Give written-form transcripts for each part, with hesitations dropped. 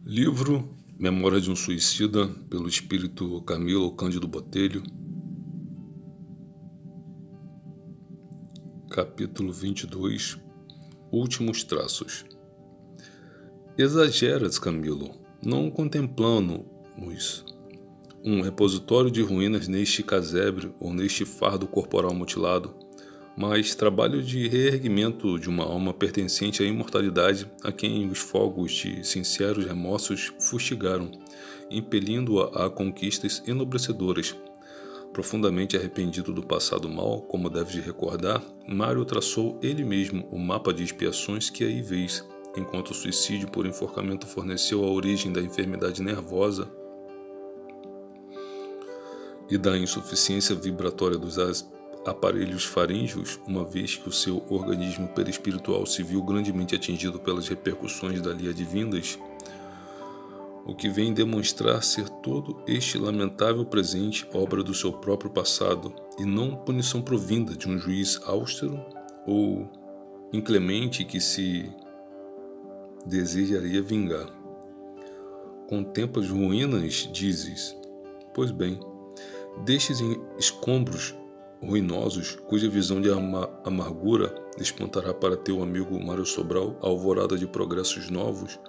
Livro Memória de um Suicida, pelo espírito Camilo Cândido Botelho. Capítulo 22. Últimos traços. Exageras, Camilo, não contemplamos um repositório de ruínas neste casebre ou neste fardo corporal mutilado, mas trabalho de reerguimento de uma alma pertencente à imortalidade, a quem os fogos de sinceros remorsos fustigaram, impelindo-a a conquistas enobrecedoras. Profundamente arrependido do passado mal, como deves recordar, Mário traçou ele mesmo o mapa de expiações que aí vês, enquanto o suicídio por enforcamento forneceu a origem da enfermidade nervosa e da insuficiência vibratória dos aparelhos faríngeos, uma vez que o seu organismo perispiritual se viu grandemente atingido pelas repercussões dali advindas, o que vem demonstrar ser todo este lamentável presente obra do seu próprio passado e não punição provinda de um juiz austero ou inclemente que se desejaria vingar. Contemplas ruínas, dizes? Pois bem, destes escombros ruinosos, cuja visão de amargura despontará para teu amigo Mário Sobral a alvorada de progressos novos,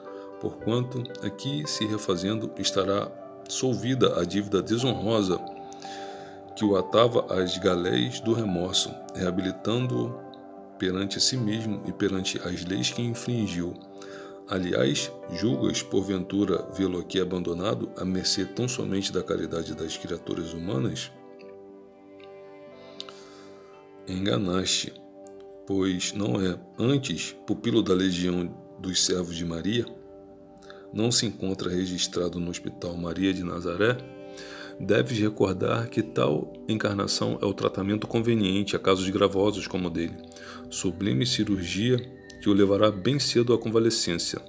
porquanto aqui se refazendo estará solvida a dívida desonrosa que o atava às galés do remorso, reabilitando-o perante a si mesmo e perante as leis que infringiu. Aliás, julgas porventura vê-lo aqui abandonado à mercê tão somente da caridade das criaturas humanas? Enganaste, pois não é antes pupilo da legião dos servos de Maria? Não se encontra registrado no Hospital Maria de Nazaré? Deves recordar que tal encarnação é o tratamento conveniente a casos gravosos como o dele, sublime cirurgia que o levará bem cedo à convalescência.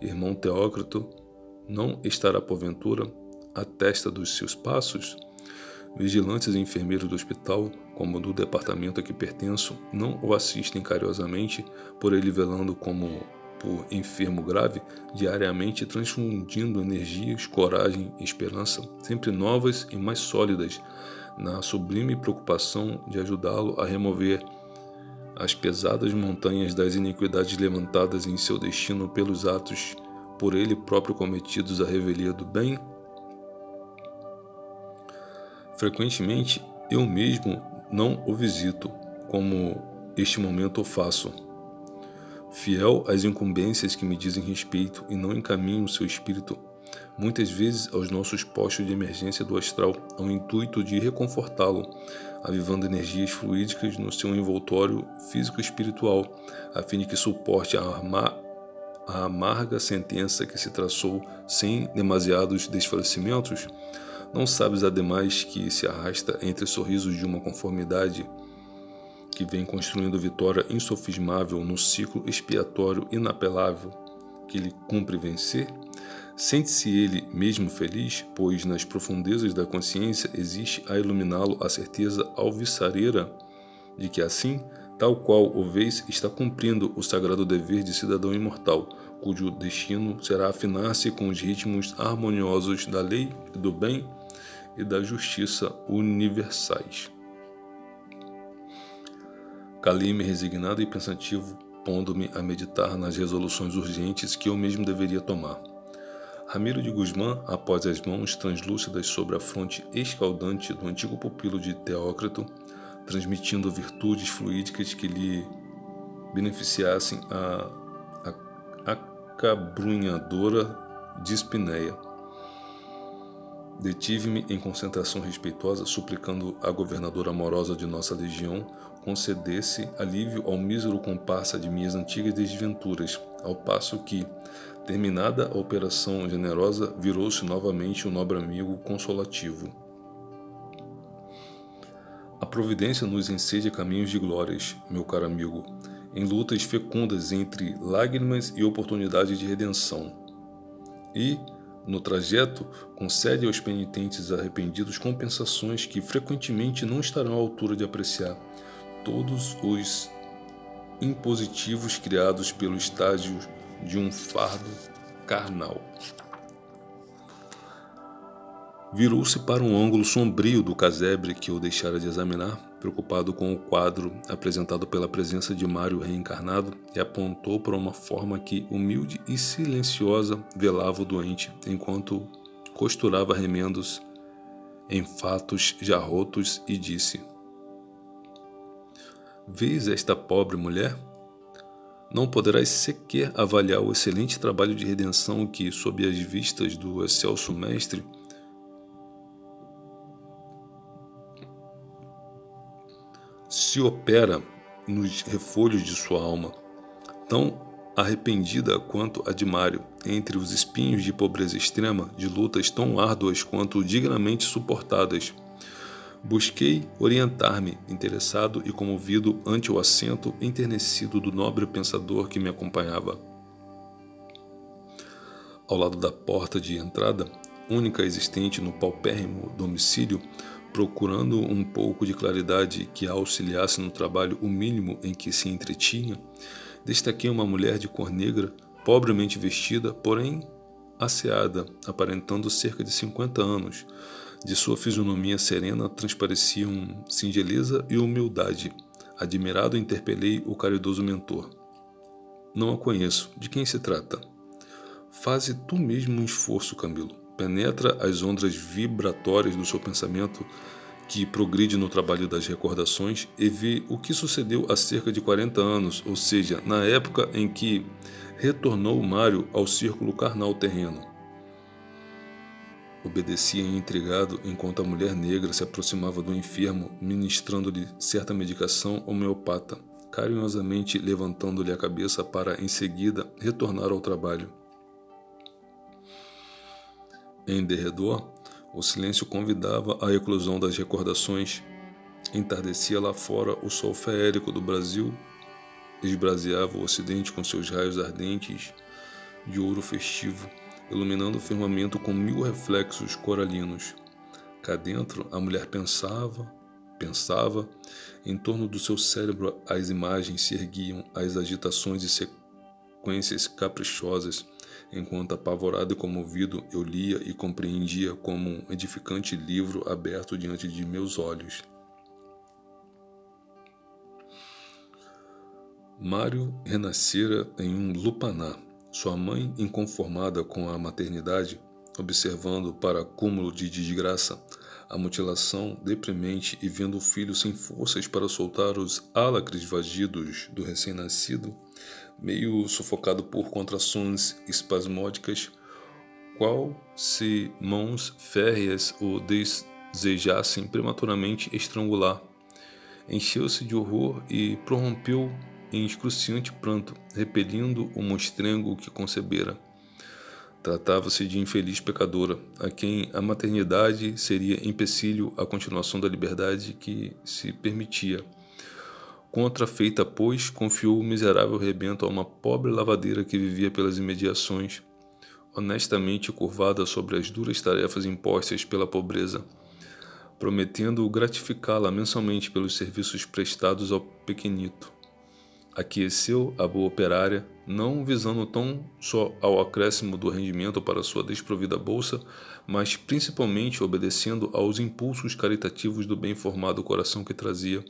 Irmão Teócrito, não estará porventura à testa dos seus passos? Vigilantes e enfermeiros do hospital, como do departamento a que pertenço, não o assistem carinhosamente, por ele velando como por enfermo grave, diariamente transfundindo energias, coragem e esperança, sempre novas e mais sólidas, na sublime preocupação de ajudá-lo a remover as pesadas montanhas das iniquidades levantadas em seu destino pelos atos por ele próprio cometidos à revelia do bem? Frequentemente, eu mesmo não o visito, como este momento o faço, fiel às incumbências que me dizem respeito e não encaminho seu espírito, muitas vezes aos nossos postos de emergência do astral, ao intuito de reconfortá-lo, avivando energias fluídicas no seu envoltório físico-espiritual, a fim de que suporte a amarga sentença que se traçou sem demasiados desfalecimentos. Não sabes, ademais, que se arrasta entre sorrisos de uma conformidade que vem construindo vitória insofismável no ciclo expiatório inapelável que lhe cumpre vencer? Sente-se ele mesmo feliz, pois nas profundezas da consciência existe a iluminá-lo a certeza alvissareira de que assim, tal qual o vês, está cumprindo o sagrado dever de cidadão imortal, cujo destino será afinar-se com os ritmos harmoniosos da lei e do bem e da justiça universais. Calei-me resignado e pensativo, pondo-me a meditar nas resoluções urgentes que eu mesmo deveria tomar. Ramiro de Guzmán, após as mãos translúcidas sobre a fronte escaldante do antigo pupilo de Teócrito, transmitindo virtudes fluídicas que lhe beneficiassem a acabrunhadora dispneia. Detive-me em concentração respeitosa, suplicando à governadora amorosa de nossa legião concedesse alívio ao mísero comparsa de minhas antigas desventuras, ao passo que, terminada a operação generosa, virou-se novamente um nobre amigo consolativo. A providência nos enseja caminhos de glórias, meu caro amigo, em lutas fecundas entre lágrimas e oportunidade de redenção. E, no trajeto, concede aos penitentes arrependidos compensações que frequentemente não estarão à altura de apreciar todos os impositivos criados pelo estágio de um fardo carnal. Virou-se para um ângulo sombrio do casebre que eu deixara de examinar, preocupado com o quadro apresentado pela presença de Mário reencarnado, e apontou para uma forma que, humilde e silenciosa, velava o doente, enquanto costurava remendos em fatos já rotos, e disse: "Vês esta pobre mulher? Não poderás sequer avaliar o excelente trabalho de redenção que, sob as vistas do excelso mestre, se opera nos refolhos de sua alma, tão arrependida quanto a de Mário, entre os espinhos de pobreza extrema, de lutas tão árduas quanto dignamente suportadas. Busquei orientar-me, interessado e comovido ante o acento enternecido do nobre pensador que me acompanhava. Ao lado da porta de entrada, única existente no paupérrimo domicílio, procurando um pouco de claridade que a auxiliasse no trabalho o mínimo em que se entretinha, destaquei uma mulher de cor negra, pobremente vestida, porém asseada, aparentando cerca de 50 anos. De sua fisionomia serena transpareciam singeleza e humildade. Admirado, interpelei o caridoso mentor. "Não a conheço. De quem se trata?" "Faze tu mesmo um esforço, Camilo. Penetra as ondas vibratórias do seu pensamento, que progride no trabalho das recordações, e vê o que sucedeu há cerca de 40 anos, ou seja, na época em que retornou Mário ao círculo carnal terreno." Obedecia intrigado enquanto a mulher negra se aproximava do enfermo, ministrando-lhe certa medicação homeopata, carinhosamente levantando-lhe a cabeça para, em seguida, retornar ao trabalho. Em derredor, o silêncio convidava à eclosão das recordações. Entardecia lá fora o sol feérico do Brasil, esbraseava o ocidente com seus raios ardentes de ouro festivo, iluminando o firmamento com 1000 reflexos coralinos. Cá dentro, a mulher pensava, em torno do seu cérebro as imagens se erguiam, as agitações e sequências caprichosas, enquanto, apavorado e comovido, eu lia e compreendia como um edificante livro aberto diante de meus olhos. Mário renascera em um lupanar. Sua mãe, inconformada com a maternidade, observando, para cúmulo de desgraça, a mutilação deprimente e vendo o filho sem forças para soltar os álacres vagidos do recém-nascido, meio sufocado por contrações espasmódicas, qual se mãos férreas o desejassem prematuramente estrangular, encheu-se de horror e prorrompeu em excruciante pranto, repelindo o monstrengo que concebera. Tratava-se de infeliz pecadora, a quem a maternidade seria empecilho à continuação da liberdade que se permitia. Contra a feita, pois, confiou o miserável rebento a uma pobre lavadeira que vivia pelas imediações, honestamente curvada sobre as duras tarefas impostas pela pobreza, prometendo gratificá-la mensalmente pelos serviços prestados ao pequenito. Aqueceu a boa operária, não visando tão só ao acréscimo do rendimento para sua desprovida bolsa, mas principalmente obedecendo aos impulsos caritativos do bem formado coração que trazia,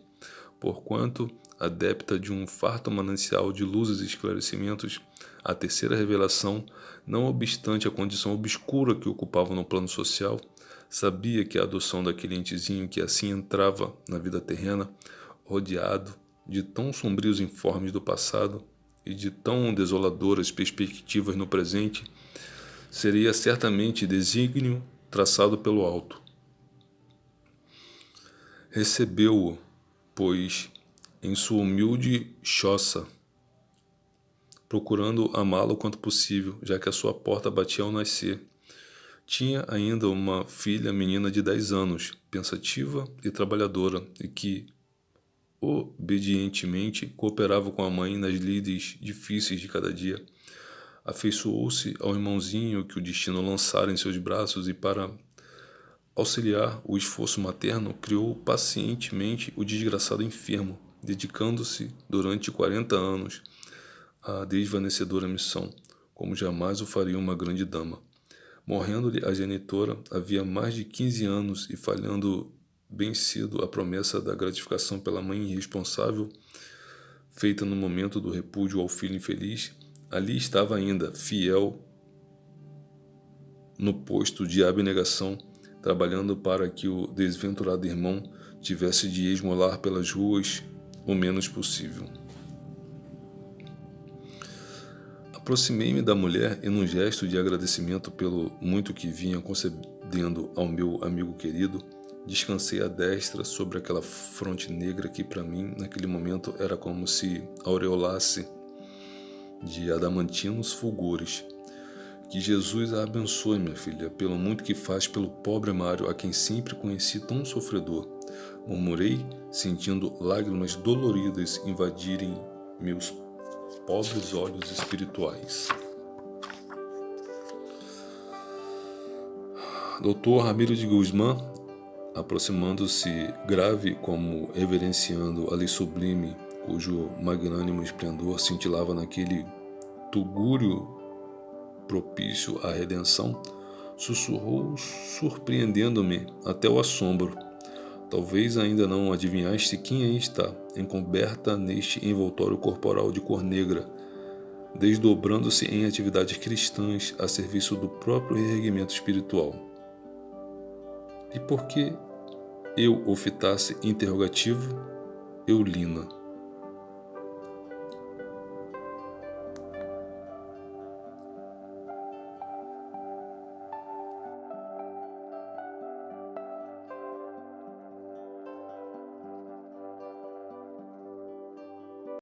porquanto, adepta de um farto manancial de luzes e esclarecimentos, a terceira revelação, não obstante a condição obscura que ocupava no plano social, sabia que a adoção daquele entezinho que assim entrava na vida terrena, rodeado de tão sombrios informes do passado e de tão desoladoras perspectivas no presente, seria certamente desígnio traçado pelo alto. Recebeu-o, pois, em sua humilde choça, procurando amá-lo quanto possível, já que a sua porta batia ao nascer. Tinha ainda uma filha menina de 10 anos, pensativa e trabalhadora, e que obedientemente cooperava com a mãe nas lides difíceis de cada dia. Afeiçoou-se ao irmãozinho que o destino lançara em seus braços e, para auxiliar o esforço materno, criou pacientemente o desgraçado enfermo, dedicando-se durante 40 anos à desvanecedora missão, como jamais o faria uma grande dama. Morrendo-lhe a genitora havia mais de 15 anos e falhando bem cedo a promessa da gratificação pela mãe irresponsável, feita no momento do repúdio ao filho infeliz, ali estava ainda, fiel no posto de abnegação, trabalhando para que o desventurado irmão tivesse de esmolar pelas ruas o menos possível. Aproximei-me da mulher e, num gesto de agradecimento pelo muito que vinha concedendo ao meu amigo querido, descansei a destra sobre aquela fronte negra que, para mim, naquele momento era como se aureolasse de adamantinos fulgores. Que Jesus a abençoe, minha filha, pelo muito que faz pelo pobre Mário, a quem sempre conheci tão sofredor. Murmurei, sentindo lágrimas doloridas invadirem meus pobres olhos espirituais. Dr. Ramiro de Guzmán, aproximando-se grave como reverenciando a lei sublime, cujo magnânimo esplendor cintilava naquele tugúrio propício à redenção, sussurrou, surpreendendo-me até o assombro. Talvez ainda não adivinhaste quem aí está, encoberta neste envoltório corporal de cor negra, desdobrando-se em atividades cristãs a serviço do próprio reerguimento espiritual. E por que eu o fitasse interrogativo? Eulina.